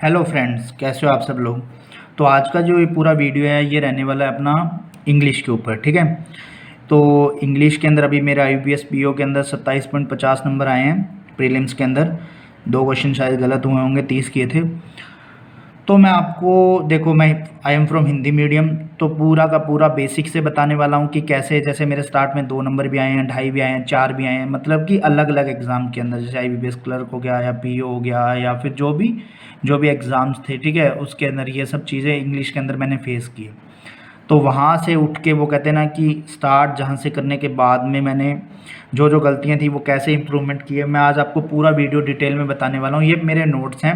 Hello friends, कैसे हो आप सब लोग। तो आज का जो ये पूरा वीडियो है ये रहने वाला है अपना इंग्लिश के ऊपर। ठीक है, तो इंग्लिश के अंदर अभी मेरे IBPS PO के अंदर 27.50 नंबर आए हैं प्रीलिम्स के अंदर। 2 क्वेश्चन शायद गलत हुए होंगे, 30 किए थे। तो मैं आपको देखो, मैं I am from Hindi medium, तो पूरा का पूरा बेसिक से बताने वाला हूँ कि कैसे, जैसे मेरे स्टार्ट में 2 नंबर भी आए हैं, 2.5 भी आए हैं, 4 भी आए हैं, मतलब कि अलग अलग एग्ज़ाम के अंदर, जैसे IBPS क्लर्क हो गया या PO हो गया या फिर जो भी एग्ज़ाम्स थे, ठीक है, उसके अंदर ये सब चीज़ें इंग्लिश के अंदर मैंने फेस की। तो वहाँ से उठ के वो कहते हैं ना कि स्टार्ट जहाँ से करने के बाद में मैंने जो जो गलतियाँ थी वो कैसे इम्प्रूवमेंट किए, मैं आज आपको पूरा वीडियो डिटेल में बताने वाला हूँ। ये मेरे नोट्स हैं,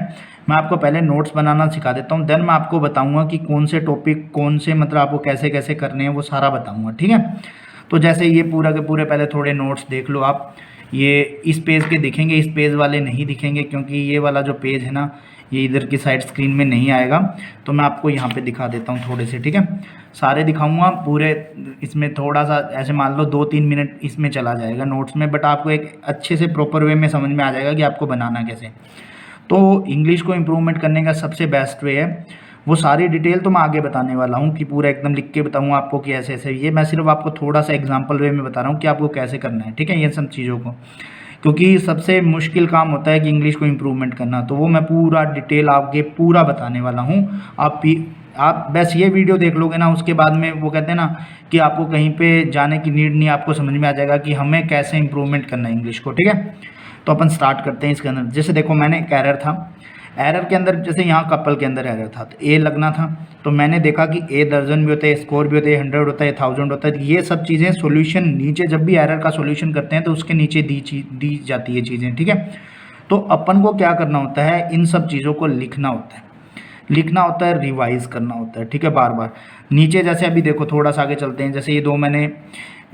मैं आपको पहले नोट्स बनाना सिखा देता हूँ, देन मैं आपको बताऊँगा कि कौन से टॉपिक, कौन से मतलब आपको कैसे कैसे करने हैं, वो सारा बताऊँगा। ठीक है, तो जैसे ये पूरा के पूरे पहले थोड़े नोट्स देख लो आप। ये इस पेज के दिखेंगे, इस पेज वाले नहीं दिखेंगे, क्योंकि ये वाला जो पेज है ना ये इधर की साइड स्क्रीन में नहीं आएगा, तो मैं आपको यहाँ पे दिखा देता हूँ थोड़े से। ठीक है, सारे दिखाऊंगा पूरे, इसमें थोड़ा सा ऐसे मान लो 2-3 मिनट इसमें चला जाएगा नोट्स में, बट आपको एक अच्छे से प्रॉपर वे में समझ में आ जाएगा कि आपको बनाना कैसे। तो इंग्लिश को इम्प्रूवमेंट करने का सबसे बेस्ट वे है, वो सारी डिटेल तो मैं आगे बताने वाला हूँ कि पूरा एकदम लिख के बताऊँगा आपको कि ऐसे ऐसे। ये मैं सिर्फ आपको थोड़ा सा एग्जाम्पल वे में बता रहा हूँ कि आपको कैसे करना है। ठीक है, ये सब चीज़ों को, क्योंकि सबसे मुश्किल काम होता है कि इंग्लिश को इम्प्रूवमेंट करना, तो वो मैं पूरा डिटेल आगे पूरा बताने वाला हूँ। आप बस ये वीडियो देख लोगे ना, उसके बाद में वो कहते हैं ना कि आपको कहीं पे जाने की नीड नहीं, आपको समझ में आ जाएगा कि हमें कैसे इम्प्रूवमेंट करना है इंग्लिश को। ठीक है, तो अपन स्टार्ट करते हैं इसके अंदर। जैसे देखो, मैंने एक एरर था, एरर के अंदर जैसे यहाँ कपल के अंदर एरर था, तो ए लगना था, तो मैंने देखा कि ए दर्जन भी होते हैं, स्कोर भी होते हैं, 100 होता है, 1000 होता है, ये सब चीज़ें सॉल्यूशन नीचे, जब भी एरर का सॉल्यूशन करते हैं तो उसके नीचे दी जाती है चीज़ें। ठीक है, तो अपन को क्या करना होता है, इन सब चीज़ों को लिखना होता है, रिवाइज करना होता है। ठीक है, बार बार नीचे, जैसे अभी देखो थोड़ा सा आगे चलते हैं, जैसे ये 2 मैंने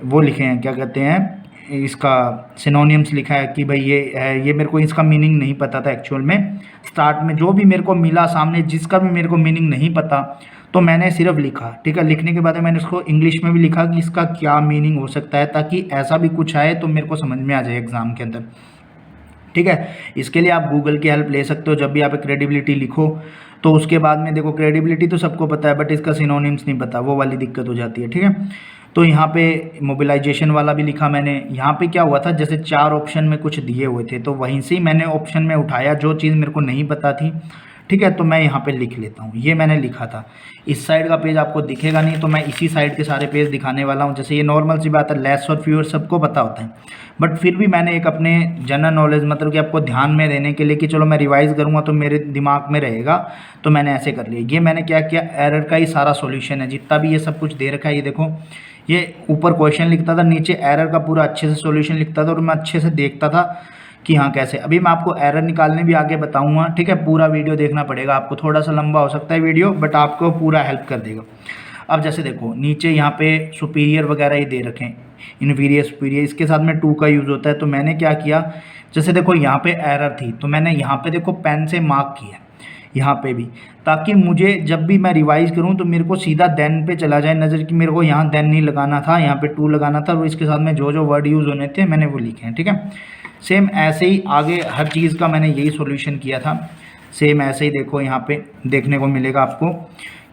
वो लिखे हैं, क्या कहते हैं, इसका सिनोनिम्स लिखा है कि भाई ये है, ये मेरे को इसका मीनिंग नहीं पता था एक्चुअल में। स्टार्ट में जो भी मेरे को मिला सामने, जिसका भी मेरे को मीनिंग नहीं पता, तो मैंने सिर्फ लिखा। ठीक है, लिखने के बाद मैंने उसको इंग्लिश में भी लिखा कि इसका क्या मीनिंग हो सकता है, ताकि ऐसा भी कुछ आए तो मेरे को समझ में आ जाए एग्जाम के अंदर। ठीक है, इसके लिए आप गूगल की हेल्प ले सकते हो। जब भी आप क्रेडिबिलिटी लिखो तो उसके बाद में देखो, क्रेडिबिलिटी तो सबको पता है, बट इसका सिनोनिम्स नहीं पता, वो वाली दिक्कत हो जाती है। ठीक है, तो यहाँ पे मोबिलाइजेशन वाला भी लिखा मैंने। यहाँ पे क्या हुआ था, जैसे 4 ऑप्शन में कुछ दिए हुए थे, तो वहीं से ही मैंने ऑप्शन में उठाया जो चीज़ मेरे को नहीं पता थी। ठीक है, तो मैं यहाँ पे लिख लेता हूँ, ये मैंने लिखा था। इस साइड का पेज आपको दिखेगा नहीं, तो मैं इसी साइड के सारे पेज दिखाने वाला हूँ। जैसे ये नॉर्मल सी बात है, लेस और फ्यूअर सबको पता होता है, बट फिर भी मैंने एक अपने जनरल नॉलेज, मतलब कि आपको ध्यान में देने के लिए कि चलो मैं रिवाइज करूँगा तो मेरे दिमाग में रहेगा, तो मैंने ऐसे कर लिया। ये मैंने क्या किया, एरर का ही सारा सॉल्यूशन है, जितना भी ये सब कुछ दे रखा है, ये देखो, ये ऊपर क्वेश्चन लिखता था, नीचे एरर का पूरा अच्छे से सॉल्यूशन लिखता था, और मैं अच्छे से देखता था कि हाँ कैसे। अभी मैं आपको एरर निकालने भी आगे बताऊंगा। ठीक है, पूरा वीडियो देखना पड़ेगा आपको, थोड़ा सा लंबा हो सकता है वीडियो, बट आपको पूरा हेल्प कर देगा। अब जैसे देखो, नीचे यहाँ पे सुपीरियर वगैरह ही दे रखे हैं, इन्फीरियर, सुपीरियर, इसके साथ में टू का यूज़ होता है। तो मैंने क्या किया, जैसे देखो यहाँ पे एरर थी, तो मैंने यहाँ पे देखो पेन से मार्क किया यहाँ पे भी, ताकि मुझे जब भी मैं रिवाइज करूँ तो मेरे को सीधा देन पे चला जाए नज़र, कि मेरे को यहाँ देन नहीं लगाना था, यहाँ पे टू लगाना था, और इसके साथ में जो जो वर्ड यूज़ होने थे मैंने वो लिखे हैं। ठीक है, सेम ऐसे ही आगे हर चीज़ का मैंने यही सॉल्यूशन किया था। सेम ऐसे ही देखो यहाँ पे देखने को मिलेगा आपको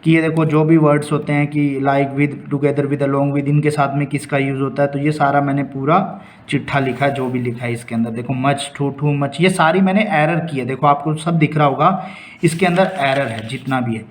कि ये देखो जो भी वर्ड्स होते हैं कि like, with, together, with, along with, इनके साथ में किसका यूज़ होता है, तो ये सारा मैंने पूरा चिट्ठा लिखा है, जो भी लिखा है इसके अंदर। देखो मच, टू मच, ये सारी मैंने एरर की है, देखो आपको सब दिख रहा होगा, इसके अंदर एरर है जितना भी है।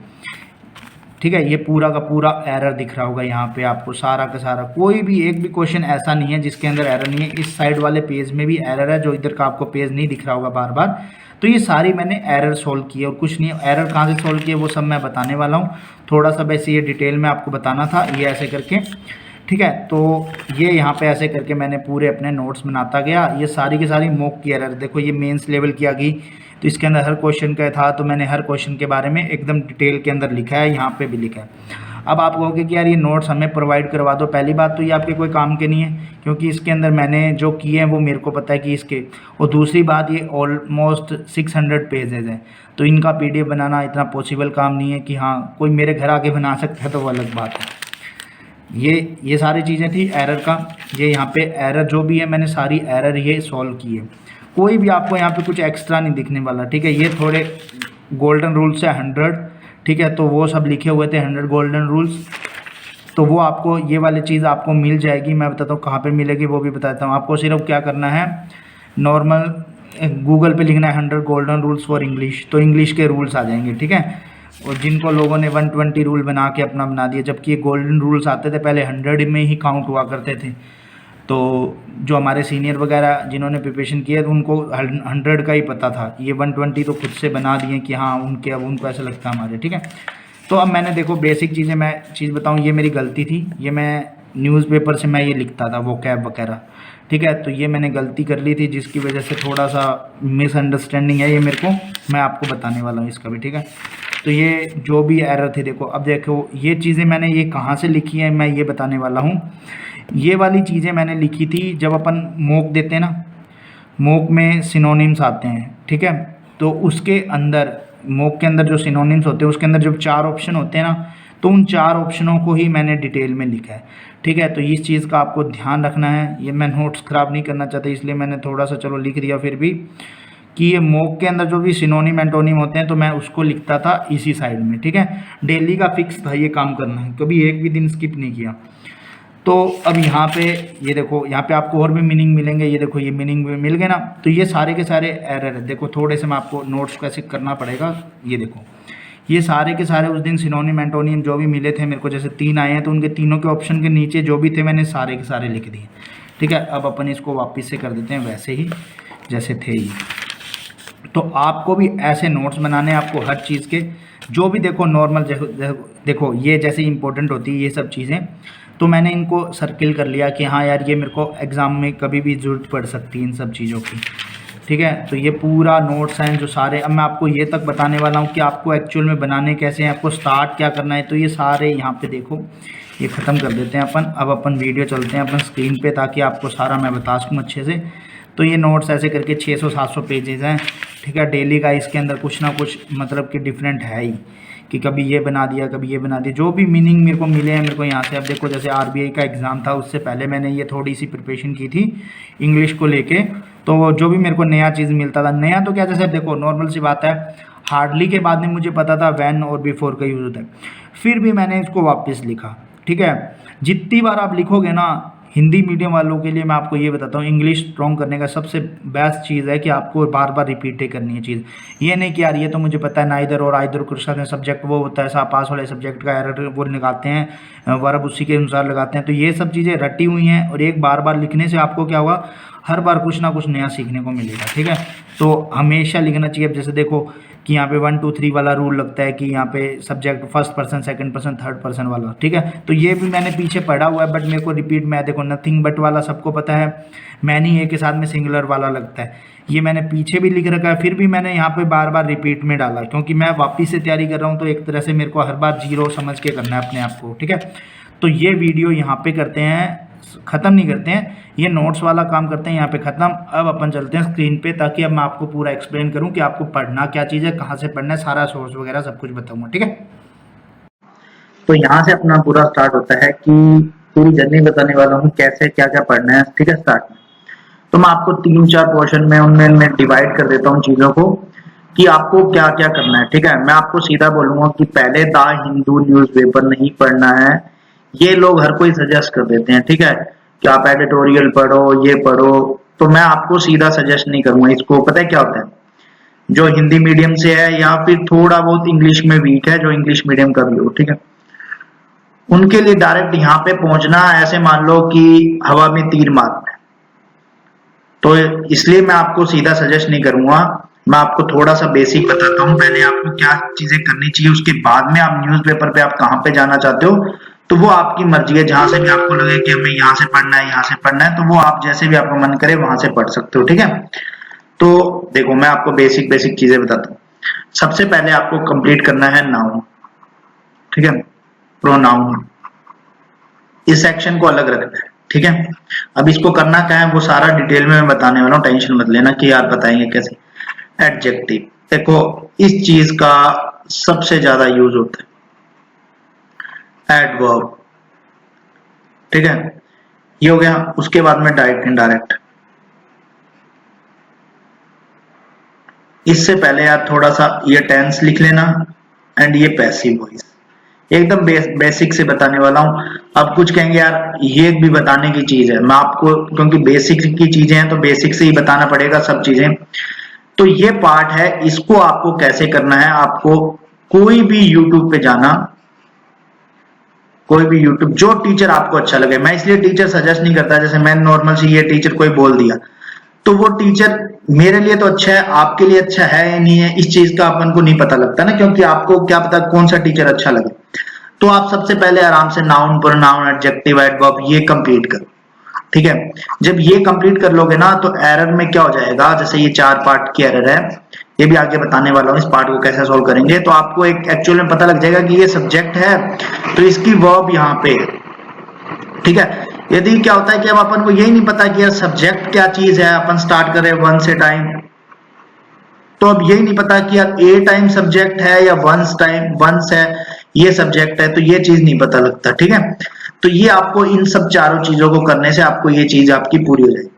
ठीक है, ये पूरा का पूरा एरर दिख रहा होगा यहाँ पे आपको, सारा का सारा, कोई भी एक भी क्वेश्चन ऐसा नहीं है जिसके अंदर एरर नहीं है। इस साइड वाले पेज में भी एरर है, जो इधर का आपको पेज नहीं दिख रहा होगा बार बार। तो ये सारी मैंने एरर सोल्व की है, और कुछ नहीं, एरर कहाँ से सोल्व किए वो सब मैं बताने वाला हूँ। थोड़ा सा वैसे ये डिटेल में आपको बताना था, ये ऐसे करके। ठीक है, तो ये यहाँ पे ऐसे करके मैंने पूरे अपने नोट्स बनाता गया। ये सारी की सारी मॉक की एरर, देखो ये मेंस लेवल की आ गई, तो इसके अंदर हर क्वेश्चन का था, तो मैंने हर क्वेश्चन के बारे में एकदम डिटेल के अंदर लिखा है, यहाँ पे भी लिखा है। अब आप कहोगे कि यार ये नोट्स हमें प्रोवाइड करवा दो, पहली बात तो ये आपके कोई काम के नहीं है, क्योंकि इसके अंदर मैंने जो किए हैं वो मेरे को पता है कि इसके, और दूसरी बात ये ऑलमोस्ट 600 पेजेज हैं, तो इनका PDF बनाना इतना पॉसिबल काम नहीं है कि हाँ कोई मेरे घर आके बना सकता है, तो वो अलग बात है। ये सारी चीज़ें थी एरर का। ये यहाँ पे एरर जो भी है मैंने सारी एरर ये सॉल्व की है, कोई भी आपको यहाँ पे कुछ एक्स्ट्रा नहीं दिखने वाला। ठीक है, ये थोड़े गोल्डन रूल्स है 100, ठीक है, तो वो सब लिखे हुए थे 100 गोल्डन रूल्स। तो वो आपको ये वाली चीज़ आपको मिल जाएगी। मैं बताता हूँ कहाँ पे मिलेगी वो भी बताता हूँ आपको। सिर्फ क्या करना है, नॉर्मल गूगल पे लिखना है 100 गोल्डन रूल्स फॉर इंग्लिश, तो इंग्लिश के रूल्स आ जाएंगे, ठीक है। और जिनको लोगों ने 120 रूल बना के अपना बना दिया, जबकि ये गोल्डन रूल्स आते थे पहले 100 में ही काउंट हुआ करते थे। तो जो हमारे सीनियर वगैरह जिन्होंने प्रिपरेशन किया तो उनको 100 का ही पता था, ये 120 तो खुद से बना दिए कि हाँ उनके, अब उनको ऐसा लगता है हमारे, ठीक है। तो अब मैंने देखो बेसिक चीज़ें, मैं चीज़ बताऊँ, ये मेरी गलती थी, ये मैं न्यूज़पेपर से मैं ये लिखता था वो कैब वगैरह, ठीक है। तो ये मैंने गलती कर ली थी जिसकी वजह से थोड़ा सा मिसअंडरस्टैंडिंग है ये मेरे को, मैं आपको बताने वाला हूँ इसका भी, ठीक है। तो ये जो भी एरर थी, देखो अब देखो ये चीज़ें मैंने ये कहाँ से लिखी है मैं ये बताने वाला हूँ। ये वाली चीज़ें मैंने लिखी थी जब अपन मोक देते हैं ना, मोक में सिनोनिम्स आते हैं, ठीक है। तो उसके अंदर, मोक के अंदर जो सिनोनिम्स होते हैं उसके अंदर जब 4 ऑप्शन होते हैं ना, तो उन 4 ऑप्शनों को ही मैंने डिटेल में लिखा है, ठीक है। तो इस चीज़ का आपको ध्यान रखना है। ये मैं नोट्स ख़राब नहीं करना चाहता, इसलिए मैंने थोड़ा सा चलो लिख दिया फिर भी, कि ये मोक के अंदर जो भी सिनोनिम एंटोनिम होते हैं तो मैं उसको लिखता था इसी साइड में, ठीक है। डेली का फिक्स था ये काम करना है, कभी एक भी दिन स्किप नहीं किया। तो अब यहाँ पे ये देखो, यहाँ पे आपको और भी मीनिंग मिलेंगे, ये देखो ये मीनिंग भी मिल गए ना। तो ये सारे के सारे एरर है, देखो थोड़े से मैं आपको नोट्स कैसे करना पड़ेगा। ये देखो ये सारे के सारे उस दिन सिनोनिम एंटोनिम जो भी मिले थे मेरे को, जैसे 3 आए हैं तो उनके तीनों के ऑप्शन के नीचे जो भी थे मैंने सारे के सारे लिख दिए, ठीक है। अब अपन इसको वापस से कर देते हैं वैसे ही जैसे थे ही। तो आपको भी ऐसे नोट्स बनाने हैं, आपको हर चीज़ के जो भी देखो नॉर्मल देखो ये जैसे इंपॉर्टेंट होती है ये सब चीज़ें, तो मैंने इनको सर्किल कर लिया कि हाँ यार ये मेरे को एग्ज़ाम में कभी भी ज़रूरत पड़ सकती है इन सब चीज़ों की, ठीक है। तो ये पूरा नोट्स हैं जो सारे, अब मैं आपको ये तक बताने वाला हूँ कि आपको एक्चुअल में बनाने कैसे हैं, आपको स्टार्ट क्या करना है। तो ये सारे यहाँ पे देखो, ये ख़त्म कर देते हैं अपन। अब अपन वीडियो चलते हैं अपन स्क्रीन पे, ताकि आपको सारा मैं बता सकूँ अच्छे से। तो ये नोट्स ऐसे करके 600-700 पेजेज़ हैं, ठीक है। डेली का इसके अंदर कुछ ना कुछ मतलब कि डिफरेंट है ही, कि कभी ये बना दिया कभी ये बना दिया, जो भी मीनिंग मेरे को मिले हैं मेरे को यहाँ से। अब देखो जैसे आरबीआई का एग्ज़ाम था, उससे पहले मैंने ये थोड़ी सी प्रिपरेशन की थी इंग्लिश को लेके, तो जो भी मेरे को नया चीज़ मिलता था, नया तो क्या, जैसे देखो नॉर्मल सी बात है, हार्डली के बाद में मुझे पता था वैन और बिफोर का यूज़ होता है, फिर भी मैंने इसको वापस लिखा, ठीक है। जितनी बार आप लिखोगे ना, हिंदी मीडियम वालों के लिए मैं आपको ये बताता हूँ, इंग्लिश स्ट्रॉन्ग करने का सबसे बेस्ट चीज़ है कि आपको बार बार रिपीट करनी है चीज़। ये नहीं कि यार ये तो मुझे पता है, नाइदर और आइदर के साथ सब्जेक्ट वो होता है, ऐसा पास वाले सब्जेक्ट का एरर वो निकालते हैं, वर्ब उसी के अनुसार लगाते हैं। तो ये सब चीज़ें रटी हुई हैं, और एक बार बार लिखने से आपको क्या होगा, हर बार कुछ ना कुछ नया सीखने को मिलेगा, ठीक है। तो हमेशा लिखना चाहिए। अब जैसे देखो कि यहाँ पे 1 2 3 वाला रूल लगता है, कि यहाँ पे subject first person, second person, third person वाला, ठीक है। तो ये भी मैंने पीछे पढ़ा हुआ है, बट मेरे को रिपीट में देखो नथिंग बट वाला सबको पता है, मैनी ए के साथ में सिंगुलर वाला लगता है, ये मैंने पीछे भी लिख रखा है, फिर भी मैंने यहाँ पे बार बार रिपीट में डाला, क्योंकि मैं वापिस से तैयारी कर रहा हूँ। तो एक तरह से मेरे को हर बार जीरो समझ के करना है अपने आप को, ठीक है। तो ये वीडियो यहाँ पे करते हैं, ख़त्म नहीं करते हैं, ये नोट्स वाला काम करते हैं यहाँ पे ख़त्म। अब अपन चलते हैं स्क्रीन पे, ताकि अब मैं आपको पूरा एक्सप्लेन करूँ कि आपको पढ़ना क्या चीज़ है, कहाँ से पढ़ना है, सारा सोर्स वगैरह सब कुछ बताऊँगा, ठीक है। तो यहाँ से अपना पूरा स्टार्ट होता है कि पूरी जर्नी बताने वाला हूँ कैसे क्या क्या पढ़ना है, ठीक है। स्टार्ट में तो मैं आपको 3-4 पोर्शन में उनमें मैं डिवाइड कर देता हूँ चीजों को, कि आपको क्या क्या करना है, ठीक है। मैं आपको सीधा बोलूंगा कि पहले द हिंदू न्यूज़पेपर नहीं पढ़ना है, ये लोग हर कोई सजेस्ट कर देते हैं, ठीक है, कि आप एडिटोरियल पढ़ो, ये पढ़ो। तो मैं आपको सीधा सजेस्ट नहीं करूंगा इसको। पता है क्या होता है, जो हिंदी मीडियम से है या फिर थोड़ा बहुत इंग्लिश में वीक है, जो इंग्लिश मीडियम का भी हो, ठीक है, उनके लिए डायरेक्ट यहाँ पे पहुंचना ऐसे मान लो कि हवा में तीर मारना है। तो इसलिए मैं आपको सीधा सजेस्ट नहीं करूंगा, मैं आपको थोड़ा सा बेसिक बताता हूँ पहले आपको क्या चीजें करनी चाहिए, उसके बाद में आप न्यूज़पेपर पे आप कहाँ पे जाना चाहते हो तो वो आपकी मर्जी है। जहां से भी आपको लगे कि हमें यहाँ से पढ़ना है, यहाँ से पढ़ना है, तो वो आप जैसे भी आपका मन करे वहां से पढ़ सकते हो, ठीक है। तो देखो मैं आपको बेसिक बेसिक चीजें बताता हूँ। सबसे पहले आपको कंप्लीट करना है नाउन, ठीक है, प्रोनाउन, इस सेक्शन को अलग रखना है, ठीक है। अब इसको करना क्या है वो सारा डिटेल में मैं बताने वाला हूँ, टेंशन मत लेना कि यार बताएंगे कैसे। एडजेक्टिव, देखो इस चीज का सबसे ज्यादा यूज होता है, एडवर्ब, ठीक है, ये हो गया। उसके बाद में डायरेक्ट इनडायरेक्ट, इससे पहले यार थोड़ा सा ये टेंस लिख लेना एंड ये पैसिव वॉइस, एकदम बेसिक से बताने वाला हूँ। अब कुछ कहेंगे यार ये भी बताने की चीज है, मैं आपको क्योंकि बेसिक की चीजें हैं तो बेसिक से ही बताना पड़ेगा सब चीजें। तो ये पार्ट है, इसको आपको कैसे करना है, आपको कोई भी यूट्यूब पे जाना, कोई भी यूट्यूब जो टीचर आपको अच्छा लगे, मैं इसलिए टीचर सजेस्ट नहीं करता, जैसे मैं नॉर्मल सी ये टीचर कोई बोल दिया तो वो टीचर मेरे लिए तो अच्छा है, आपके लिए अच्छा है या नहीं है, इस चीज का अपन को नहीं पता लगता ना, क्योंकि आपको क्या पता कौन सा टीचर अच्छा लगे। तो आप सबसे पहले आराम से नाउन, प्रोनाउन, एडजेक्टिव, एडवर्ब ये कंप्लीट करो, ठीक है। जब ये कंप्लीट कर लोगे ना तो एरर में क्या हो जाएगा, जैसे ये 4 पार्ट की एरर है, ये भी आगे बताने वाला हूँ इस पार्ट को कैसे सॉल्व करेंगे। तो आपको एक एक्चुअल में पता लग जाएगा कि ये सब्जेक्ट है तो इसकी वर्ब यहाँ पे, ठीक है। यदि क्या होता है कि अब अपन को यही नहीं पता कि यार सब्जेक्ट क्या चीज है, अपन स्टार्ट कर रहे हैं वन से टाइम, तो अब यही नहीं पता कि यार ए टाइम सब्जेक्ट है या वंस है ये सब्जेक्ट है, तो ये चीज नहीं पता लगता, ठीक है। तो ये आपको इन सब चारों चीजों को करने से आपको ये चीज आपकी पूरी हो जाएगी।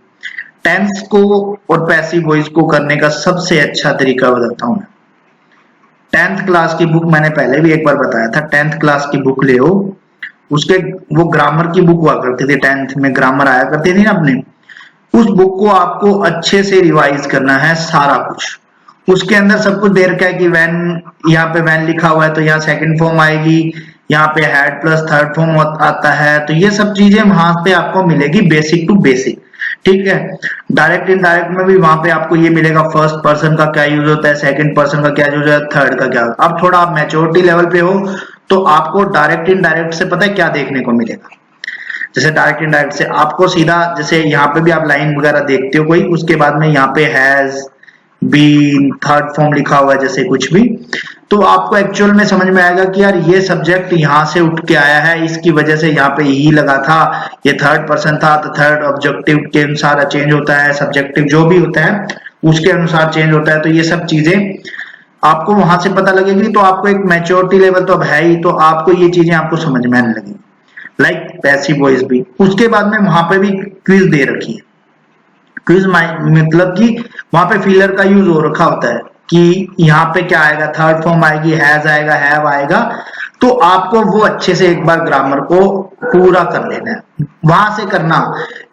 टेंस को और पैसिव वॉइस को करने का सबसे अच्छा तरीका बताता हूं मैं। 10th क्लास की बुक मैंने पहले भी एक बार बताया था, 10th क्लास की बुक ले, उसके वो ग्रामर की बुक हुआ करती थी, 10th में ग्रामर आया करती थी ना अपने, उस बुक को आपको अच्छे से रिवाइज करना है सारा कुछ। उसके अंदर सब कुछ दे रखा है कि व्हेन, यहाँ पे व्हेन लिखा हुआ है तो यहाँ सेकंड फॉर्म आएगी, यहाँ पे हैड प्लस थर्ड फॉर्म आता है, तो ये सब चीजें वहां पे आपको मिलेगी बेसिक टू बेसिक, ठीक है। डायरेक्ट इनडायरेक्ट में भी वहां पे आपको ये मिलेगा, फर्स्ट पर्सन का क्या यूज होता है, सेकंड पर्सन का क्या यूज होता है, थर्ड का क्या। अब थोड़ा आप मैच्योरिटी लेवल पे हो तो आपको डायरेक्ट इनडायरेक्ट से पता है क्या देखने को मिलेगा। जैसे डायरेक्ट इनडायरेक्ट से आपको सीधा, जैसे यहाँ पे भी आप लाइन वगैरह देखते हो कोई, उसके बाद में यहाँ पे हैज बीन थर्ड फॉर्म लिखा हुआ है जैसे कुछ भी, तो आपको एक्चुअल में समझ में आएगा कि यार ये सब्जेक्ट यहाँ से उठ के आया है, इसकी वजह से यहाँ पे ही लगा था, ये थर्ड पर्सन था तो थर्ड ऑब्जेक्टिव के अनुसार चेंज होता है, सब्जेक्टिव जो भी होता है उसके अनुसार चेंज होता है। तो ये सब चीजें आपको वहां से पता लगेगी, तो आपको एक मैच्योरिटी लेवल तो अब है ही, तो आपको ये चीजें आपको समझ में आने लगेगी। लाइक पैसिव वॉइस भी, उसके बाद में वहां पे भी क्विज दे रखी है। क्विज मतलब कि वहां पे फिलर का यूज हो रखा होता है कि यहाँ पे क्या आएगा, थर्ड फॉर्म आएगी, हैज आएगा, हैव आएगा, तो आपको वो अच्छे से एक बार ग्रामर को पूरा कर लेना है, वहां से करना।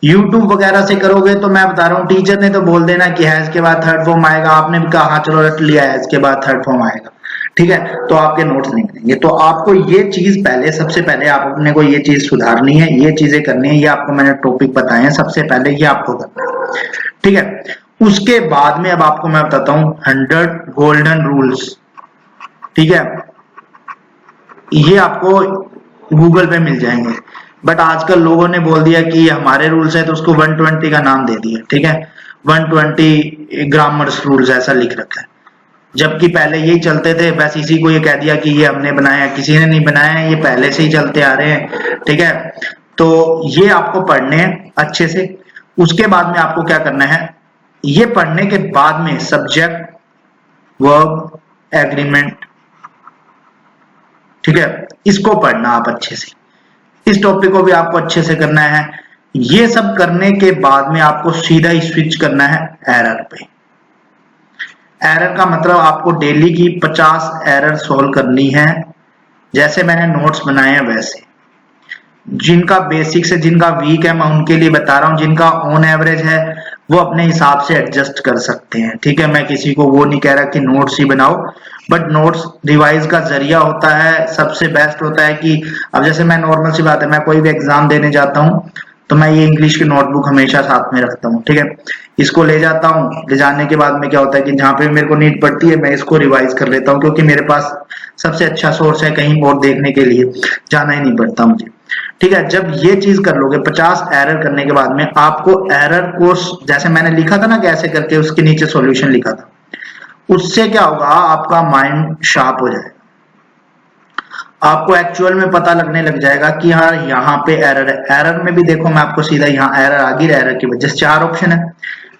यूट्यूब वगैरह से करोगे तो मैं बता रहा हूँ टीचर ने तो बोल देना कि हैज के बाद थर्ड फॉर्म आएगा, आपने भी कहा हाँ चलो रट लिया हैज के बाद थर्ड फॉर्म आएगा, ठीक है, तो आपके नोट्स नहीं बनेंगे। तो आपको ये चीज पहले, सबसे पहले आप अपने को ये चीज सुधारनी है, ये चीजें करनी है, ये आपको मैंने टॉपिक बताए हैं, सबसे पहले ये आपको करना है, ठीक है। उसके बाद में अब आपको मैं बताता हूं 100 गोल्डन रूल्स, ठीक है। ये आपको गूगल पे मिल जाएंगे, बट आजकल लोगों ने बोल दिया कि ये हमारे रूल्स है तो उसको 120 का नाम दे दिया, ठीक है, 120 ग्रामर्स रूल्स ऐसा लिख रखा है, जबकि पहले यही चलते थे, बस इसी को ये कह दिया कि ये हमने बनाया, किसी ने नहीं बनाया है, ये पहले से ही चलते आ रहे हैं, ठीक है। तो ये आपको पढ़ने हैं अच्छे से। उसके बाद में आपको क्या करना है, ये पढ़ने के बाद में सब्जेक्ट, वर्ब, एग्रीमेंट, ठीक है, इसको पढ़ना आप अच्छे से, इस टॉपिक को भी आपको अच्छे से करना है। ये सब करने के बाद में आपको सीधा ही स्विच करना है एरर पे। एरर का मतलब आपको डेली की 50 एरर सॉल्व करनी है, जैसे मैंने नोट्स बनाए हैं वैसे। जिनका बेसिक से, जिनका वीक है, मैं उनके लिए बता रहा हूं, जिनका ऑन एवरेज है वो अपने हिसाब से एडजस्ट कर सकते हैं, ठीक है। मैं किसी को वो नहीं कह रहा कि नोट्स ही बनाओ, बट नोट्स रिवाइज का जरिया होता है, सबसे बेस्ट होता है कि अब जैसे मैं नॉर्मल सी बात है, मैं कोई भी एग्जाम देने जाता हूं तो मैं ये इंग्लिश की नोटबुक हमेशा साथ में रखता हूँ, ठीक है। इसको ले जाता हूँ, ले जाने के बाद में क्या होता है कि जहाँ पे मेरे को नीड पड़ती है मैं इसको रिवाइज कर लेता हूँ, क्योंकि मेरे पास सबसे अच्छा सोर्स है, कहीं और देखने के लिए जाना ही नहीं पड़ता मुझे, ठीक है। जब ये चीज कर लोगे 50 एरर करने के बाद में आपको एरर को, जैसे मैंने लिखा था ना कैसे करके, उसके नीचे सॉल्यूशन लिखा था, उससे क्या होगा, आपका माइंड शार्प हो जाएगा, आपको एक्चुअल में पता लगने लग जाएगा कि हाँ यहाँ पे एरर है। एरर में भी देखो, मैं आपको सीधा यहाँ एरर आ गई, एरर की वजह से 4 ऑप्शन है।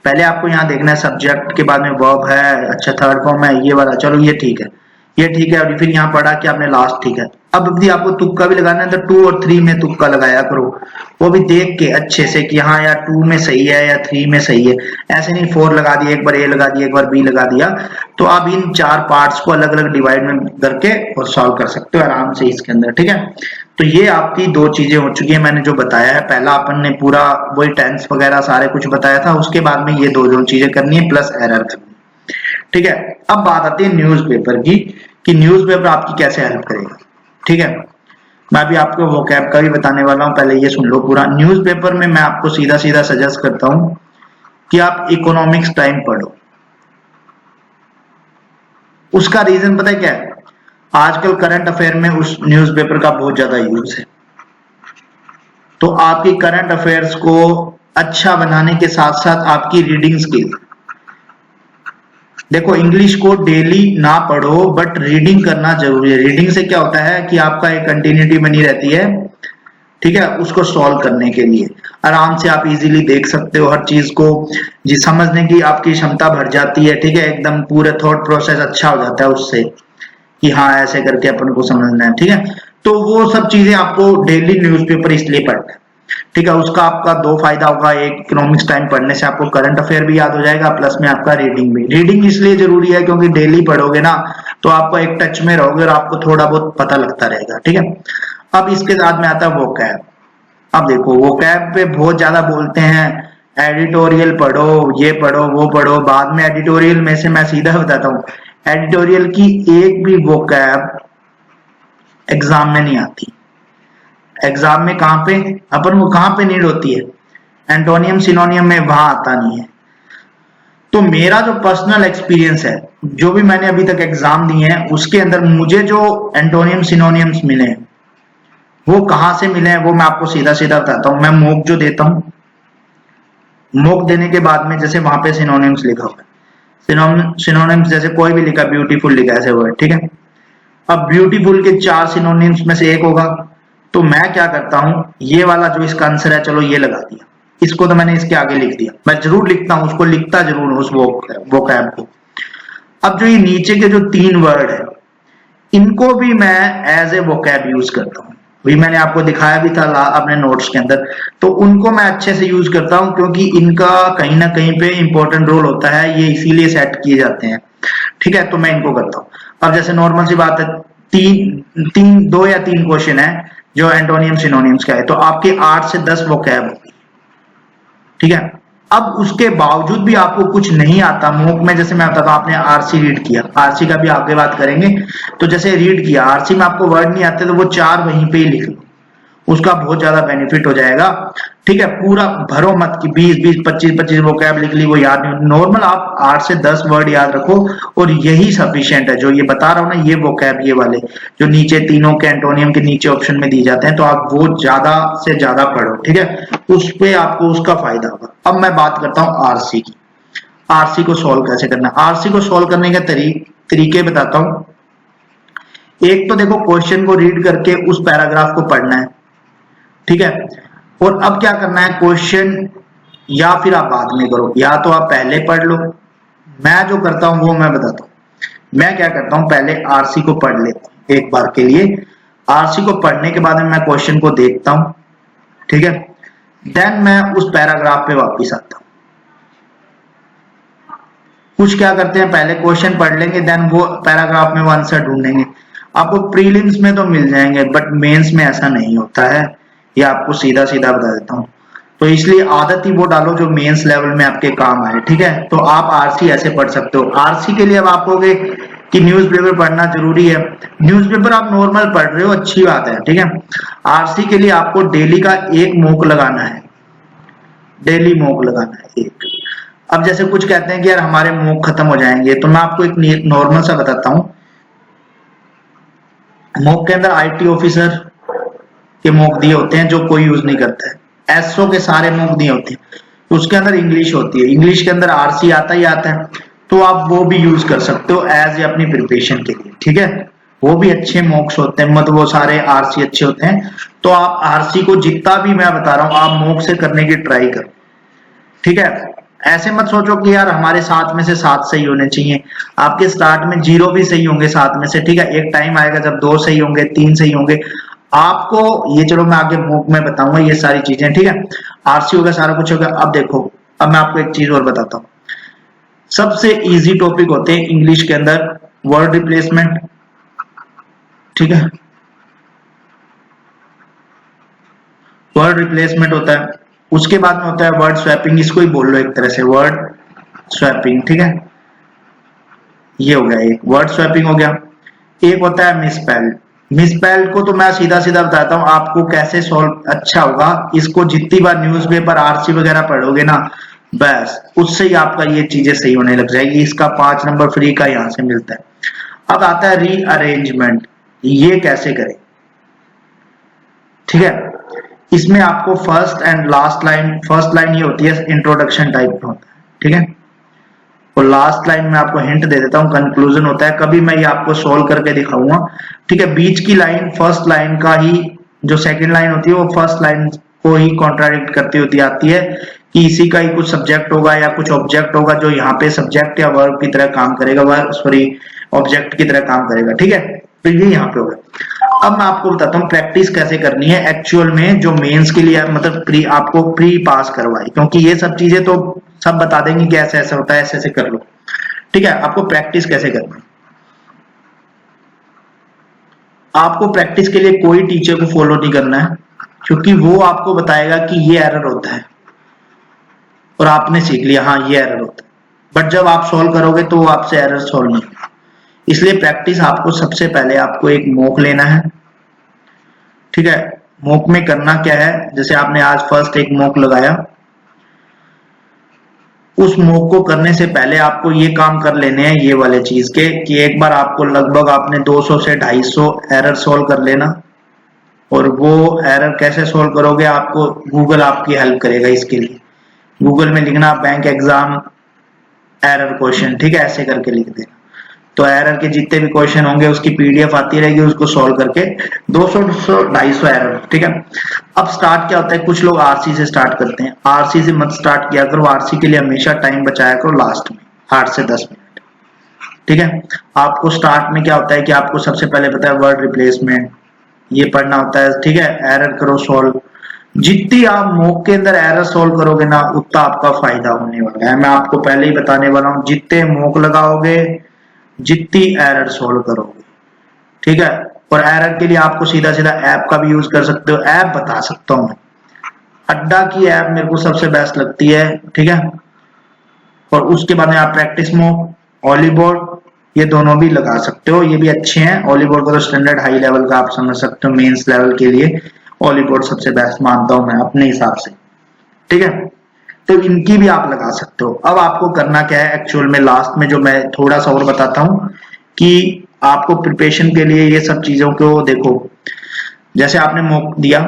पहले आपको यहाँ देखना है सब्जेक्ट के बाद में वर्ब है, अच्छा थर्ड फॉर्म है, ये वाला, चलो ये ठीक है, ये ठीक है, और फिर यहाँ पढ़ा कि आपने लास्ट, ठीक है। अब यदि आपको तुक्का भी लगाना है तो 2 और 3 में तुक्का लगाया करो, वो भी देख के अच्छे से कि हाँ यार 2 में सही है या 3 में सही है। ऐसे नहीं 4 लगा दिया, एक बार ए लगा दिया, एक बार बी लगा दिया। तो आप इन 4 पार्ट्स को अलग अलग डिवाइड में करके और सॉल्व कर सकते हो आराम से इसके अंदर, ठीक है। तो ये आपकी 2 चीजें हो चुकी है, मैंने जो बताया है। पहला अपन ने पूरा वही टेंस वगैरह सारे कुछ बताया था, उसके बाद में ये दो चीजें करनी है प्लस एरर करनी, ठीक है। अब बात आती है न्यूज़पेपर की, कि न्यूज़पेपर आपकी कैसे हेल्प करेगा, ठीक है। मैं भी आपको वोकैब का भी बताने वाला हूं, पहले ये सुन लो पूरा। न्यूज़पेपर में मैं आपको सीधा सीधा सजेस्ट करता हूं कि आप इकोनॉमिक्स टाइम पढ़ो। उसका रीजन पता है क्या है? आजकल करंट अफेयर में उस न्यूज़पेपर का बहुत ज्यादा यूज है। तो आपकी करंट अफेयर्स को अच्छा बनाने के साथ साथ आपकी रीडिंग स्किल, देखो इंग्लिश को डेली ना पढ़ो बट रीडिंग करना जरूरी है। रीडिंग से क्या होता है कि आपका एक कंटिन्यूटी बनी रहती है, ठीक है। उसको सॉल्व करने के लिए आराम से आप इजीली देख सकते हो हर चीज को, जी समझने की आपकी क्षमता बढ़ जाती है, ठीक है। एकदम पूरा थॉट प्रोसेस अच्छा हो जाता है उससे, कि हाँ ऐसे करके अपन को समझना है, ठीक है। तो वो सब चीजें आपको डेली न्यूज़पेपर इसलिए पढ़ना है, ठीक है। उसका आपका 2 फायदा होगा, एक इकोनॉमिक्स टाइम पढ़ने से आपको करंट अफेयर भी याद हो जाएगा, प्लस में आपका रीडिंग भी। रीडिंग इसलिए जरूरी है क्योंकि डेली पढ़ोगे ना तो आपको एक टच में रहोगे और आपको थोड़ा बहुत पता लगता रहेगा, ठीक है। अब इसके साथ में आता है वोकैब। अब देखो वोकैब पे बहुत ज्यादा बोलते हैं एडिटोरियल पढ़ो, ये पढ़ो, वो पढ़ो। बाद में एडिटोरियल में से मैं सीधा बताता हूँ, एडिटोरियल की एक भी वोकैब एग्जाम में नहीं आती। एग्जाम में कहां पे अपन को कहां पे नीड होती है? एंटोनियम सिनोनियम में, वहां आता नहीं है। तो मेरा जो पर्सनल एक्सपीरियंस है, जो भी मैंने अभी तक एग्जाम दिए हैं उसके अंदर मुझे जो एंटोनियम सिनोनियम्स मिले हैं वो कहां से मिले हैं वो मैं आपको सीधा सीधा बताता हूं। मैं मॉक जो देता हूं, मॉक देने के बाद में जैसे वहां पे सिनोनिम्स लिखा हुआ है, सिनोनिम्स जैसे कोई भी लिखा, ब्यूटीफुल लिखा ऐसे वर्ड, ठीक है। अब ब्यूटीफुल के 4 सिनोनिम्स में से एक होगा, तो मैं क्या करता हूं, ये वाला जो इसका आंसर है चलो ये लगा दिया, इसको तो मैंने इसके आगे लिख दिया। मैं जरूर लिखता हूं, उसको लिखता जरूर हूं उस वोकैब को। अब जो ये नीचे के जो 3 वर्ड है इनको भी मैं एज ए वोकैब यूज करता हूं। भी मैंने आपको दिखाया भी था अपने नोट्स के अंदर, तो उनको मैं अच्छे से यूज करता हूं क्योंकि इनका कहीं ना कहीं पे इंपॉर्टेंट रोल होता है, ये इसीलिए सेट किए जाते हैं, ठीक है। तो मैं इनको करता हूं। अब जैसे नॉर्मल सी बात है, 2 या 3 क्वेश्चन है जो एंटोनियम सिनोनिम्स का है, तो आपके 8 से 10 वोकैब होगी, ठीक है। अब उसके बावजूद भी आपको कुछ नहीं आता, मूक में जैसे मैं बताता हूं, आपने आरसी रीड किया, आरसी का भी आगे बात करेंगे, तो जैसे रीड किया, आरसी में आपको वर्ड नहीं आते तो वो 4 वहीं पे ही लिख लो, उसका बहुत ज्यादा बेनिफिट हो जाएगा, ठीक है। पूरा भरो मत कि 20-25 वोकैब लिख ली, वो याद नहीं। नॉर्मल आप 8 से 10 वर्ड याद रखो और यही सफिशिएंट है। जो ये बता रहा हूं ना, ये वोकैब ये वाले जो नीचे तीनों के एंटोनियम के नीचे ऑप्शन में दी जाते हैं, तो आप वो ज्यादा से ज्यादा पढ़ो, ठीक है। उस पे आपको उसका फायदा होगा। अब मैं बात करता हूँ आरसी की। आरसी को सोल्व कैसे करना है? आरसी को सोल्व करने के तरीके बताता हूं। एक तो देखो क्वेश्चन को रीड करके उस पैराग्राफ को पढ़ना है, ठीक है। और अब क्या करना है, क्वेश्चन या फिर आप बाद में करो, या तो आप पहले पढ़ लो। मैं जो करता हूं वो मैं बताता हूं। मैं क्या करता हूं, पहले आरसी को पढ़ लेता हूं एक बार के लिए। आरसी को पढ़ने के बाद में मैं क्वेश्चन को देखता हूं, ठीक है। देन मैं उस पैराग्राफ पे वापिस आता हूं। कुछ क्या करते हैं, पहले क्वेश्चन पढ़ लेंगे, देन वो पैराग्राफ में वो आंसर ढूंढेंगे। आपको प्रीलिम्स में तो मिल जाएंगे बट मेंस में ऐसा नहीं होता है, ये आपको सीधा सीधा बता देता हूं। तो इसलिए आदत ही वो डालो जो मेंस लेवल में आपके काम आए, ठीक है। तो आप आरसी ऐसे पढ़ सकते हो। आरसी के लिए अब आप कहोगे कि न्यूज़पेपर पढ़ना जरूरी है। न्यूज़पेपर आप नॉर्मल पढ़ रहे हो, अच्छी बात है, ठीक है। आरसी के लिए आपको डेली का एक मॉक लगाना है, डेली मॉक लगाना है एक। अब जैसे कुछ कहते हैं कि यार हमारे मॉक खत्म हो जाएंगे, तो मैं आपको एक नॉर्मल सा बताता हूं। मॉक के अंदर आईटी ऑफिसर के मॉक दिए होते हैं जो कोई यूज नहीं करता है। एसओ के सारे मॉक दिए होते हैं, तो उसके अंदर इंग्लिश होती है, इंग्लिश के अंदर आरसी आता ही आता है, तो आप वो भी यूज कर सकते हो एज ए अपनी प्रिपरेशन के लिए, ठीक है। वो भी अच्छे मॉक्स होते हैं, मतलब वो सारे आरसी अच्छे होते हैं। तो आप आरसी को जितना भी मैं बता रहा हूं आप मॉक से करने की ट्राई करो, ठीक है। ऐसे मत सोचो कि यार हमारे 7 में से 7 सही होने चाहिए, आपके स्टार्ट में 0 भी सही होंगे 7 में से, ठीक है। एक टाइम आएगा जब 2 सही होंगे, 3 सही होंगे, आपको ये, चलो मैं आगे मूक में बताऊंगा ये सारी चीजें, ठीक है। आरसी होगा, सारा कुछ होगा। अब देखो, अब मैं आपको एक चीज और बताता हूँ। सबसे इजी टॉपिक होते हैं इंग्लिश के अंदर वर्ड रिप्लेसमेंट, ठीक है। वर्ड रिप्लेसमेंट होता है, उसके बाद में होता है वर्ड स्वैपिंग, इसको ही बोल लो एक तरह से वर्ड स्वैपिंग, ठीक है। ये हो गया, एक वर्ड स्वैपिंग हो गया। एक होता है मिसस्पेल्ड। मिसस्पेल्ड को तो मैं सीधा सीधा बताता हूँ आपको कैसे सॉल्व अच्छा होगा। इसको जितनी बार न्यूज़पेपर आरसी वगैरह पढ़ोगे ना, बस उससे ही आपका ये चीजें सही होने लग जाएगी। इसका 5 नंबर फ्री का यहाँ से मिलता है। अब आता है रीअरेंजमेंट, ये कैसे करें, ठीक है। इसमें आपको first and last line, first line ये होती है इंट्रोडक्शन टाइप में होता है, ठीक है। और लास्ट लाइन में आपको हिंट दे देता हूँ, कंक्लूजन होता है। कभी मैं ये आपको सोल्व करके दिखाऊंगा, ठीक है। बीच की लाइन फर्स्ट लाइन का ही, जो सेकंड लाइन होती है वो फर्स्ट लाइन को ही कॉन्ट्राडिक्ट करती होती आती है कि इसी का ही कुछ सब्जेक्ट होगा या कुछ ऑब्जेक्ट होगा जो यहाँ पे सब्जेक्ट या वर्ब की तरह काम करेगा, वर्ब सॉरी ऑब्जेक्ट की तरह काम करेगा, ठीक है। तो ये यहाँ पे होगा। अब मैं आपको बताता हूँ प्रैक्टिस कैसे करनी है एक्चुअल में, जो मेंस के लिए मतलब आपको प्री पास करवाई, क्योंकि ये सब चीजें तो सब बता देंगे कि ऐसे ऐसे होता है, ऐसे ऐसे कर लो, ठीक है। आपको प्रैक्टिस कैसे करनी है, आपको प्रैक्टिस के लिए कोई टीचर को फॉलो नहीं करना है, क्योंकि वो आपको बताएगा कि ये एरर होता है और आपने सीख लिया हाँ ये एरर होता है, बट जब आप सॉल्व करोगे तो वो आपसे एरर सॉल्व नहीं होगा। इसलिए प्रैक्टिस आपको सबसे पहले आपको एक मॉक लेना है, ठीक है। मॉक में करना क्या है, जैसे आपने आज फर्स्ट एक मॉक लगाया, उस मॉक को करने से पहले आपको ये काम कर लेने हैं ये वाले चीज के, कि एक बार आपको लगभग आपने 200 से 250 एरर सॉल्व कर लेना। और वो एरर कैसे सॉल्व करोगे, आपको गूगल आपकी हेल्प करेगा इसके लिए। गूगल में लिखना बैंक एग्जाम एरर क्वेश्चन, ठीक है, ऐसे करके लिख देना। तो एरर के जितने भी क्वेश्चन होंगे उसकी पीडीएफ आती रहेगी, उसको सॉल्व करके 200 250 एरर, ठीक है। अब स्टार्ट क्या होता है, कुछ लोग आरसी से स्टार्ट करते हैं। आरसी से मत स्टार्ट किया करो, आरसी के लिए हमेशा टाइम बचाया करो लास्ट में 8 से 10 मिनट, ठीक है। आपको स्टार्ट में क्या होता है कि आपको सबसे पहले पता है वर्ड रिप्लेसमेंट ये पढ़ना होता है, ठीक है। एरर करो सॉल्व, जितनी आप मॉक के अंदर एरर सॉल्व करोगे ना उतना आपका फायदा होने वाला है। मैं आपको पहले ही बताने वाला हूँ, जितने मॉक लगाओगे जितनी एरर सॉल्व करोगे, ठीक है। और एरर के लिए आपको सीधा सीधा ऐप का भी यूज कर सकते हो। ऐप बता सकता हूँ मैं, अड्डा की ऐप मेरे को सबसे बेस्ट लगती है, ठीक है। और उसके बाद में आप प्रैक्टिस मॉक, ऑलीबोर्ड, ये दोनों भी लगा सकते हो, ये भी अच्छे हैं। ऑलीबोर्ड को तो स्टैंडर्ड हाई लेवल का आप समझ सकते हो, मेंस लेवल के लिए ऑलीबोर्ड सबसे बेस्ट मानता हूं मैं अपने हिसाब से, ठीक है। तो इनकी भी आप लगा सकते हो। अब आपको करना क्या है एक्चुअल में, लास्ट में जो मैं थोड़ा सा और बताता हूं कि आपको प्रिपरेशन के लिए ये सब चीजों को देखो। जैसे आपने मॉक दिया,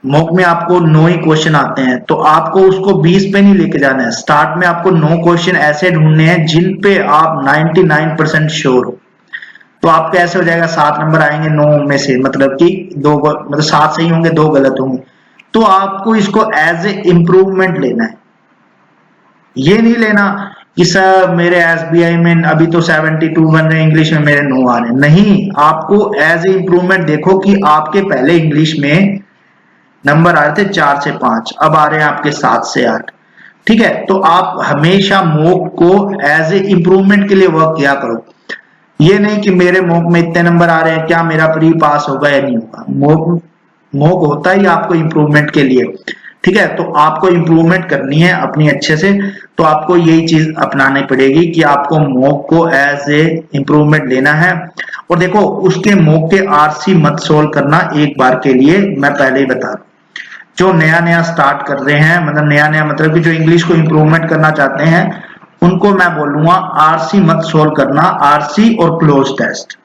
मॉक में आपको 9 ही क्वेश्चन आते हैं, तो आपको उसको 20 पे नहीं लेके जाना है। स्टार्ट में आपको 9 क्वेश्चन ऐसे ढूंढने हैं जिन पे आप 99% श्योर हो। तो आपका ऐसे हो जाएगा 7 नंबर आएंगे 9 में से, मतलब कि 2 मतलब 7 सही होंगे 2 गलत होंगे। तो आपको इसको एज ए इम्प्रूवमेंट लेना है, ये नहीं लेना कि सर मेरे एसबीआई में अभी तो 72 बन रहे, इंग्लिश में मेरे 9 आ रहे। नहीं, आपको एज ए इम्प्रूवमेंट देखो कि आपके पहले इंग्लिश में नंबर आ रहे थे 4 से 5, अब आ रहे हैं आपके 7 से 8, ठीक है। तो आप मॉक को एज ए इम्प्रूवमेंट के लिए वर्क किया करो। ये नहीं कि मेरे मॉक में इतने नंबर आ रहे हैं, क्या मेरा प्री पास होगा या नहीं होगा। मॉक होता ही आपको इम्प्रूवमेंट के लिए, ठीक है। तो आपको इम्प्रूवमेंट करनी है अपनी अच्छे से, तो आपको यही चीज अपनानी पड़ेगी कि आपको मॉक को एज ए इम्प्रूवमेंट लेना है। और देखो उसके मॉक के आरसी मत सोल्व करना एक बार के लिए, मैं पहले ही बता रहा हूं। जो नया नया स्टार्ट कर रहे हैं, मतलब नया नया मतलब कि जो इंग्लिश को इम्प्रूवमेंट करना चाहते हैं, उनको मैं बोलूंगा आरसी मत सोल्व करना, आरसी और क्लोज टेस्ट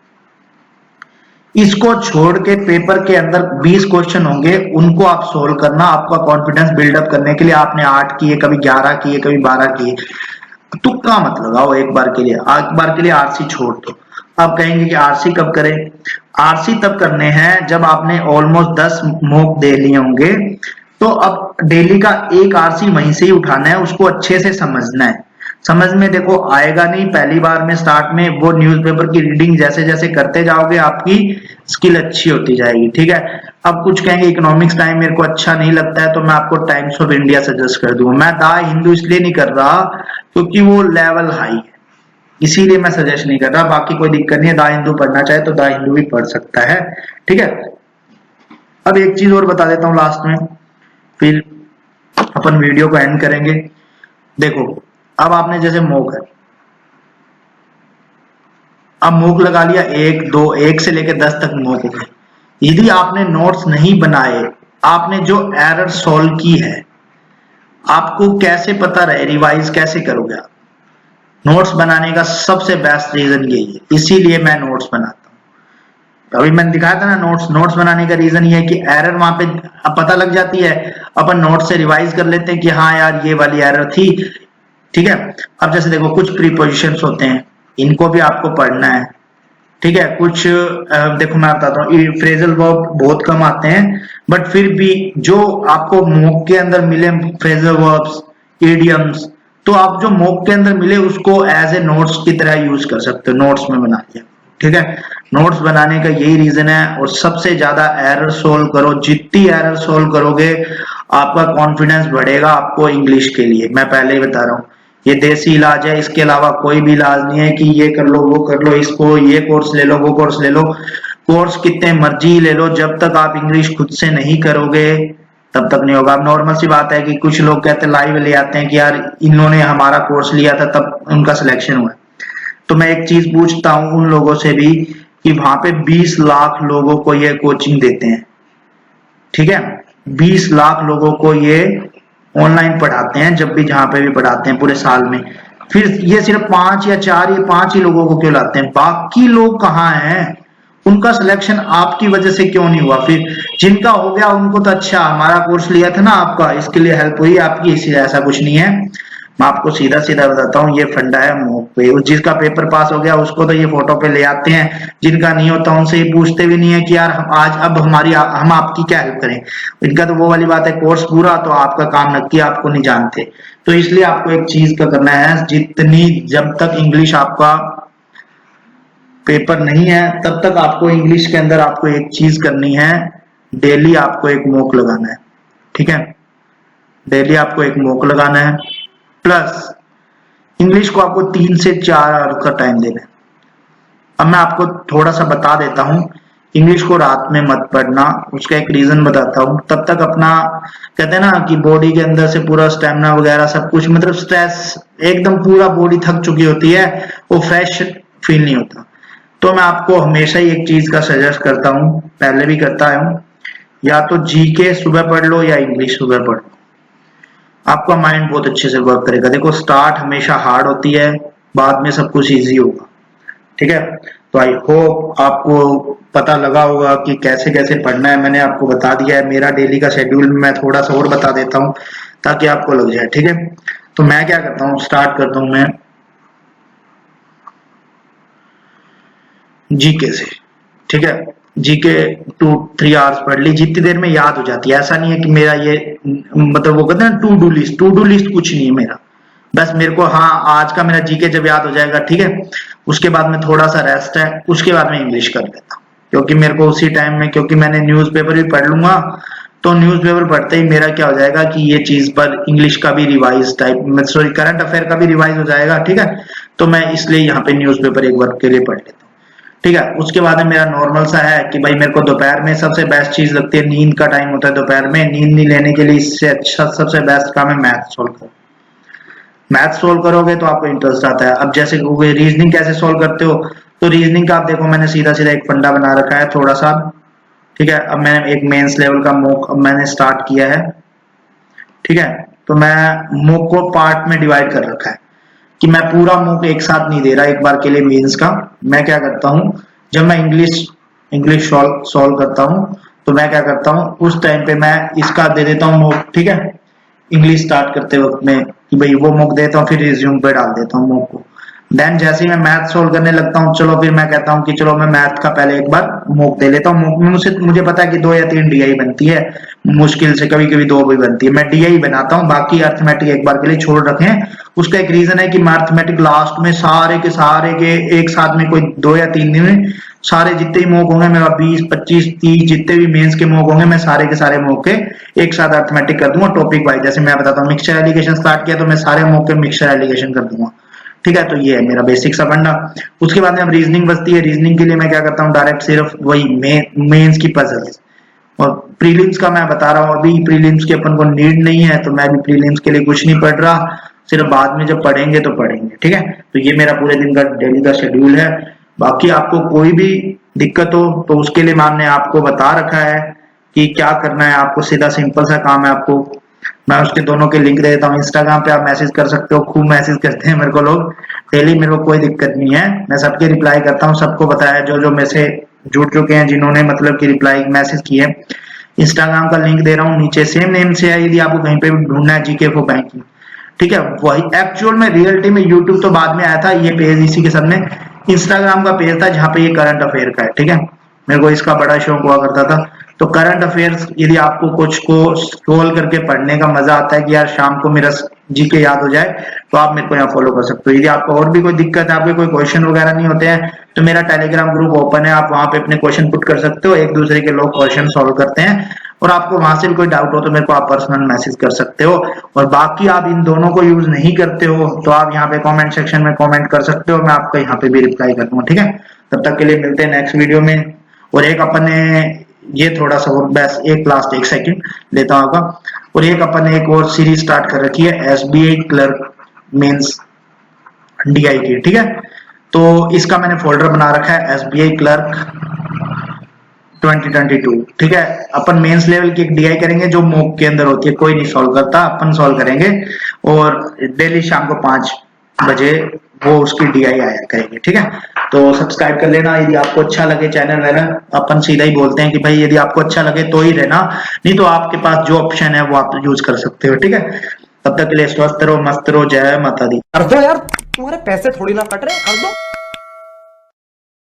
इसको छोड़ के पेपर के अंदर 20 क्वेश्चन होंगे, उनको आप सोल्व करना। आपका कॉन्फिडेंस बिल्डअप करने के लिए आपने 8 किए, कभी 11 किए, कभी 12 किए, तुक्का मत लगाओ एक बार के लिए। एक बार के लिए आरसी छोड़ दो। अब कहेंगे कि आरसी कब करें, आरसी तब करने हैं जब आपने ऑलमोस्ट 10 मॉक दे लिए होंगे, तो अब डेली का एक आरसी वहीं से ही उठाना है, उसको अच्छे से समझना है। समझ में देखो आएगा नहीं पहली बार में, स्टार्ट में वो न्यूज़पेपर की रीडिंग जैसे जैसे करते जाओगे आपकी स्किल अच्छी होती जाएगी, ठीक है। अब कुछ कहेंगे इकोनॉमिक्स टाइम मेरे को अच्छा नहीं लगता है, तो मैं आपको टाइम्स ऑफ इंडिया सजेस्ट कर दूंगा। मैं द हिंदू इसलिए नहीं कर रहा क्योंकि वो लेवल हाई है, इसीलिए मैं सजेस्ट नहीं कर रहा। बाकी कोई दिक्कत नहीं है, द हिंदू पढ़ना चाहे तो द हिंदू भी पढ़ सकता है, ठीक है। अब एक चीज और बता देता हूँ लास्ट में, फिर अपन वीडियो को एंड करेंगे। देखो अब आपने जैसे मोक है, अब मोक लगा लिया, 1 2 1 से लेकर 10 तक मोक हो गए। यदि आपने नोट्स नहीं बनाए, आपने जो एरर सॉल्व की है, आपको कैसे पता रहे, रिवाइज कैसे करोगे आप? नोट्स बनाने का सबसे बेस्ट रीजन यही है, इसीलिए मैं नोट्स बनाता हूँ। अभी मैंने दिखाया था ना नोट्स बनाने का रीजन ये है कि एरर वहां पे अब पता लग जाती है, अपन नोट से रिवाइज कर लेते हैं कि हाँ यार ये वाली एरर थी, ठीक है। अब जैसे देखो कुछ प्रीपोजिशंस होते हैं, इनको भी आपको पढ़ना है, ठीक है। कुछ देखो मैं बताता हूँ, फ्रेजल वर्ब बहुत कम आते हैं, बट फिर भी जो आपको मॉक के अंदर मिले फ्रेजल वर्ब्स, इडियम्स, तो आप जो मॉक के अंदर मिले उसको एज ए नोट्स की तरह यूज कर सकते हो, नोट्स में बना लिया, ठीक है। नोट्स बनाने का यही रीजन है। और सबसे ज्यादा एरर सोल्व करो, जितनी एरर सोल्व करोगे आपका कॉन्फिडेंस बढ़ेगा आपको इंग्लिश के लिए। मैं पहले ही बता रहा हूँ, ये देसी इलाज है, इसके अलावा कोई भी इलाज नहीं है कि ये कर लो वो कर लो, इसको ये कोर्स ले लो वो कोर्स ले लो। कोर्स कितने मर्जी ले लो, जब तक आप इंग्लिश खुद से नहीं करोगे तब तक नहीं होगा। अब नॉर्मल सी बात है कि कुछ लोग कहते हैं लाइव ले आते हैं कि यार इन्होंने हमारा कोर्स लिया था तब उनका सिलेक्शन हुआ। तो मैं एक चीज पूछता हूँ उन लोगों से भी कि वहां पे 20 लाख लोगों को ये कोचिंग देते हैं, ठीक है। 20 लाख लोगों को ये ऑनलाइन पढ़ाते हैं, जब भी जहां पे भी पढ़ाते हैं पूरे साल में। फिर ये सिर्फ 5 या 4 या 5 ही लोगों को क्यों लाते हैं? बाकी लोग कहाँ हैं? उनका सिलेक्शन आपकी वजह से क्यों नहीं हुआ? फिर जिनका हो गया उनको तो अच्छा हमारा कोर्स लिया था ना आपका, इसके लिए हेल्प हुई आपकी, इसलिए ऐसा कुछ नहीं है। मैं आपको सीधा सीधा बताता हूँ, ये फंडा है मॉक पे। जिसका पेपर पास हो गया उसको तो ये फोटो पे ले आते हैं, जिनका नहीं होता उनसे ये पूछते भी नहीं है कि यार आज अब हम आपकी क्या हेल्प करें। इनका तो वो वाली बात है, कोर्स पूरा तो आपका काम नक्की, आपको नहीं जानते। तो इसलिए आपको एक चीज का करना है, जब तक इंग्लिश आपका पेपर नहीं है तब तक आपको इंग्लिश के अंदर आपको एक चीज करनी है, डेली आपको एक मॉक लगाना है, ठीक है। डेली आपको एक मॉक लगाना है, प्लस इंग्लिश को आपको 3 से 4 आवर का टाइम देना है। अब मैं आपको थोड़ा सा बता देता हूँ, इंग्लिश को रात में मत पढ़ना, उसका एक रीजन बताता हूँ। तब तक अपना कहते हैं ना कि बॉडी के अंदर से पूरा स्टेमिना वगैरह सब कुछ, मतलब स्ट्रेस एकदम पूरा बॉडी थक चुकी होती है, वो फ्रेश फील नहीं होता। तो मैं आपको हमेशा ही एक चीज का सजेस्ट करता हूँ, पहले भी करता हूँ, या तो जीके सुबह पढ़ लो या इंग्लिश सुबह पढ़ लो, आपका माइंड बहुत अच्छे से वर्क करेगा। देखो स्टार्ट हमेशा हार्ड होती है, बाद में सब कुछ इजी होगा, ठीक है। तो आई होप आपको पता लगा होगा कि कैसे कैसे पढ़ना है, मैंने आपको बता दिया है। मेरा डेली का शेड्यूल मैं थोड़ा सा और बता देता हूँ ताकि आपको लग जाए, ठीक है। तो मैं क्या करता हूँ, स्टार्ट करता हूँ मैं जीके से, ठीक है। जीके 2-3 आवर्स पढ़ ली, जितनी देर में याद हो जाती है। ऐसा नहीं है कि मेरा ये मतलब वो कहते हैं टू डू लिस्ट कुछ नहीं है मेरा, बस मेरे को हाँ आज का मेरा जीके जब याद हो जाएगा, ठीक है, उसके बाद में थोड़ा सा रेस्ट है, उसके बाद में इंग्लिश कर लेता हूँ, क्योंकि मेरे को उसी टाइम में, क्योंकि मैंने न्यूज़पेपर भी पढ़ लूंगा, तो न्यूज़पेपर पढ़ते ही मेरा क्या हो जाएगा कि ये चीज पर इंग्लिश का भी revise type, sorry current affair का भी रिवाइज हो जाएगा, ठीक है। तो मैं इसलिए यहाँ पे न्यूज़पेपर एक बार के लिए पढ़ लेता हूँ, ठीक है। उसके बाद में मेरा नॉर्मल सा है कि भाई मेरे को दोपहर में सबसे बेस्ट चीज लगती है, नींद का टाइम होता है दोपहर में, नींद नहीं लेने के लिए इससे अच्छा सबसे बेस्ट काम है मैथ सोल्व करो। मैथ सोल्व करोगे तो आपको इंटरेस्ट आता है। अब जैसे रीजनिंग कैसे सोल्व करते हो, तो रीजनिंग का आप देखो मैंने सीधा सीधा एक फंडा बना रखा है थोड़ा सा, ठीक है। अब मैंने एक मेंस लेवल का मॉक अब मैंने स्टार्ट किया है, ठीक है। तो मैं मॉक को पार्ट में डिवाइड कर रखा है कि मैं पूरा मॉक एक साथ नहीं दे रहा एक बार के लिए मेंस का। मैं क्या करता हूँ, जब मैं इंग्लिश सॉल्व करता हूँ तो मैं क्या करता हूँ, उस टाइम पे मैं इसका दे देता हूँ मॉक, ठीक है, इंग्लिश स्टार्ट करते वक्त में कि भाई वो मॉक देता हूँ, फिर रिज्यूम पे डाल देता हूँ मॉक को। देन जैसे ही मैं मैथ सोल्व करने लगता हूँ, चलो फिर मैं कहता हूँ कि चलो मैं मैथ का पहले एक बार मॉक दे लेता हूँ। मुझे पता है कि 2 या 3 डीआई बनती है, मुश्किल से कभी कभी 2 भी बनती है, मैं डीआई बनाता हूँ, बाकी अर्थमेटिक एक बार के लिए छोड़ रखे हैं। उसका एक रीजन है कि मैं अर्थमेटिक लास्ट में सारे के एक साथ में कोई 2 या 3 दिन में सारे जितने ही मॉक होंगे मेरा 20, 25, 30 जितने भी मेंस के मॉक होंगे मैं सारे के सारे मॉक के एक साथ अर्थमेटिक कर दूंगा टॉपिक वाइज। जैसे मैं बताता हूँ मिक्सचर एलिगेशन स्टार्ट किया तो मैं सारे मॉक के मिक्सचर एलिगेशन कर दूंगा, ठीक है। तो ये है मेरा बेसिक सा फंडा। उसके बाद में अब रीजनिंग बचती है। रीजनिंग के लिए मैं क्या करता हूँ, डायरेक्ट सिर्फ वही मेंस की पजल्स और प्रीलिम्स का मैं बता रहा हूँ। अभी प्रीलिम्स की अपन को नीड नहीं है, तो मैं भी प्रीलिम्स के लिए कुछ नहीं पढ़ रहा, सिर्फ बाद में जब पढ़ेंगे तो पढ़ेंगे, ठीक है। तो ये मेरा पूरे दिन का डेली का शेड्यूल है। बाकी आपको कोई भी दिक्कत हो तो उसके लिए मैम ने आपको बता रखा है कि क्या करना है आपको, सीधा सिंपल सा काम है आपको। मैं उसके दोनों के लिंक दे देता हूँ, इंस्टाग्राम पे आप मैसेज कर सकते हो, खूब मैसेज करते हैं मेरे को लोग डेली, मेरे को कोई दिक्कत नहीं है, मैं सबके रिप्लाई करता हूँ। सबको बताया जो मेरे से जुड़ चुके हैं, जिन्होंने मतलब कि रिप्लाई मैसेज किए। इंस्टाग्राम का लिंक दे रहा हूँ नीचे, सेम नेम से है, यदि आपको कहीं पे भी ढूंढना है जीके फॉर बैंकिंग, ठीक है। वही एक्चुअल में रियलिटी में यूट्यूब तो बाद में आया था, ये पेज इसी के सामने इंस्टाग्राम का पेज था जहाँ पे ये करंट अफेयर का है, ठीक है। मेरे को इसका बड़ा शौक हुआ करता था। तो करंट अफेयर्स यदि आपको कुछ को स्क्रॉल करके पढ़ने का मजा आता है कि यार शाम को मेरा जीके याद हो जाए, तो आप मेरे को यहाँ फॉलो कर सकते हो। यदि आपको और भी कोई दिक्कत है, आपके कोई क्वेश्चन वगैरह नहीं होते हैं, तो मेरा टेलीग्राम ग्रुप ओपन है, आप वहां पे अपने क्वेश्चन पुट कर सकते हो, एक दूसरे के लोग क्वेश्चन सॉल्व करते हैं। और आपको वहां से भी कोई डाउट हो तो मेरे को आप पर्सनल मैसेज कर सकते हो। और बाकी आप इन दोनों को यूज नहीं करते हो तो आप यहाँ पे कमेंट सेक्शन में कमेंट कर सकते हो, मैं आपका यहाँ पे भी रिप्लाई कर दूंगा, ठीक है। तब तक के लिए मिलते हैं नेक्स्ट वीडियो में। और एक अपन ने ये थोड़ा सा और बस एक लास्ट 1 सेकंड लेता हूँ आपका, और एक अपन ने एक और सीरीज स्टार्ट कर रखी है एसबीआई क्लर्क मेंस डीआई की, ठीक है। तो इसका मैंने फोल्डर बना रखा है एसबीआई क्लर्क 2022, ठीक है। अपन मेंस लेवल की एक डीआई करेंगे जो मॉक के अंदर होती है, कोई नहीं सॉल्व करता, अपन सॉल्व करेंगे। और डेली शाम को 5 बजे वो उसकी डीआई आया करेंगे, ठीक है। तो सब्सक्राइब कर लेना यदि आपको अच्छा लगे चैनल रहना। अपन सीधा ही बोलते हैं कि भाई यदि आपको अच्छा लगे तो ही रहना, नहीं तो आपके पास जो ऑप्शन है वो आप यूज कर सकते हो, ठीक है। तब तक के लिए स्वस्थ रहो, मस्त रहो, जय माता दी। कर दो यार, तुम्हारे पैसे थोड़ी ना कट रहे, कर दो।